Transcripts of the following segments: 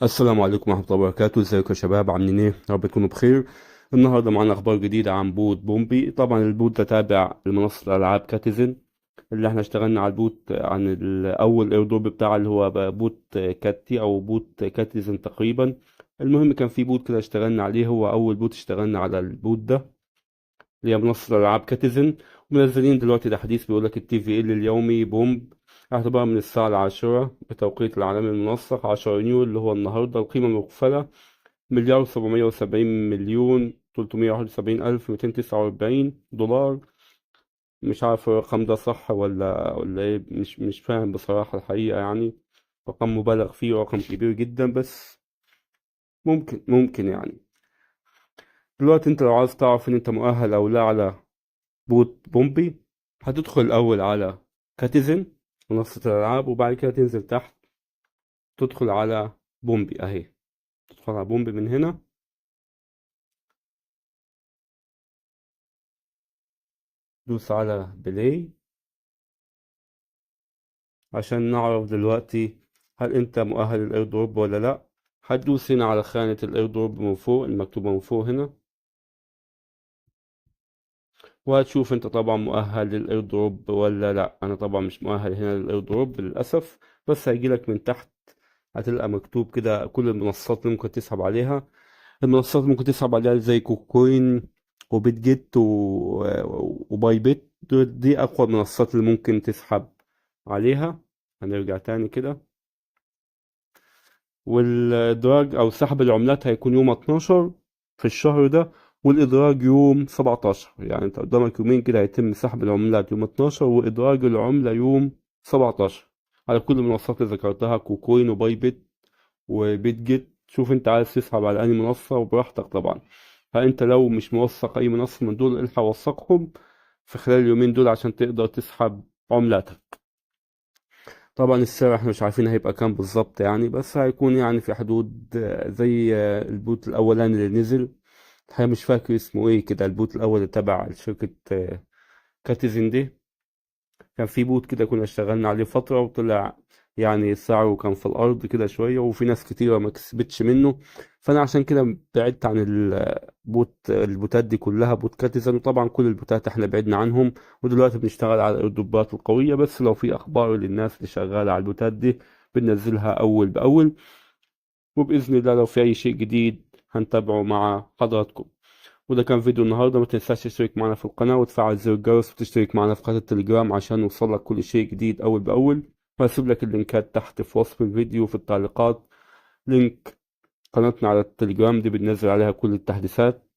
السلام عليكم ورحمة الله وبركاته. ازيكم يا شباب؟ عاملين ايه؟ يا رب تكونوا بخير. النهارده معانا اخبار جديدة عن بوت بومبي. طبعا البوت ده تابع لمنصة الالعاب كاتيزن، اللي احنا اشتغلنا على البوت عن الاول ايردروب بتاعه اللي هو بقى بوت كاتي او بوت كاتيزن تقريبا. المهم كان في بوت كده اشتغلنا عليه، هو اول بوت اشتغلنا على البوت ده اللي هي منصة الألعاب كاتيزن. ومنزلين دلوقتي تحديث بيقول لك التي في ال اليومي بومب، اعتبار من الساعة 10 بتوقيت العالمي المنسق 10 يونيو اللي هو النهاردة. القيمة المقفلة 1,770,371,249 دولار. مش عارف الرقم ده صح ولا ايه، مش فاهم بصراحة الحقيقة يعني. رقم مبالغ فيه، رقم كبير جدا، بس ممكن يعني. دلوقتي انت لو عايز تعرف ان انت مؤهل او لا على بوت بومبي، هتدخل الأول على كاتيزن منصة الألعاب، وبعد كده تنزل تحت تدخل على بومبي أهي. تدخل على بومبي من هنا، دوس على بلاي عشان نعرف دلوقتي هل أنت مؤهل للإيردروب ولا لأ. هتدوس هنا على خانة الإيردروب من فوق المكتوبة من فوق هنا، وهتشوف أنت طبعا مؤهل للإيردروب ولا لأ. أنا طبعا مش مؤهل هنا للإيردروب للأسف، بس هيجيلك من تحت هتلقى مكتوب كده كل المنصات اللي ممكن تسحب عليها. المنصات ممكن تسحب عليها زي كوكوين وبيت جيت وباي بيت. دي أقوى المنصات اللي ممكن تسحب عليها. هنرجع تاني كده. والإدراج أو سحب العملات هيكون يوم 12 في الشهر ده، والإدراج يوم 17. يعني أنت قدامك يومين كده هيتم سحب العملات يوم 12 وإدراج العملة يوم 17 على كل المنصات اللي ذكرتها: كوكوين وباي بيت وبيت جيت. شوف انت عايز تسحب على أي منصة وبراحتك طبعا. فانت لو مش موثق اي منصة من دول الحق وثقهم في خلال اليومين دول عشان تقدر تسحب عملاتك. طبعا السعر احنا مش عارفين هيبقى كام بالظبط يعني، بس هيكون يعني في حدود زي البوت الاولاني اللي نزل. الحقيقة مش فاكر اسمه ايه كده، البوت الاول اللي تبع شركة كاتيزن دي. كان في بوت كده كنا اشتغلنا عليه فترة وطلع يعني سعره كان في الأرض كده شوية، وفي ناس كتيرة ما كسبتش منه. فأنا عشان كده بعدت عن البوتات دي كلها، بوت كاتيزن. وطبعا كل البوتات احنا بعدنا عنهم، ودلوقتي بنشتغل على الإيردروبات القوية بس. لو في أخبار للناس اللي شغالة على البوتات دي بننزلها أول بأول، وبإذن الله لو في أي شيء جديد هنتابعه مع حضراتكم. وده كان فيديو النهاردة. ما تنساش تشترك معنا في القناة وتفعل زر الجرس وتشترك معنا في قناة التليجرام عشان يوصلك كل شيء جديد أول بأول. وهسيب لك اللينكات تحت في وصف الفيديو في التعليقات. لينك قناتنا على التليجرام دي بننزل عليها كل التحديثات،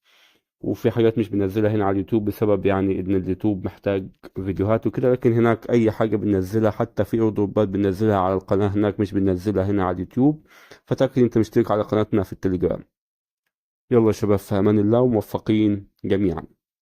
وفي حاجات مش بنزلها هنا على اليوتيوب بسبب يعني ان اليوتيوب محتاج فيديوهات وكده، لكن هناك اي حاجة بننزلها حتى في ايردروبات بننزلها على القناة هناك مش بننزلها هنا على اليوتيوب. فتأكد انت مشترك على قناتنا في التليجرام. يلا يا شباب، في امان الله وموفقين جميعا.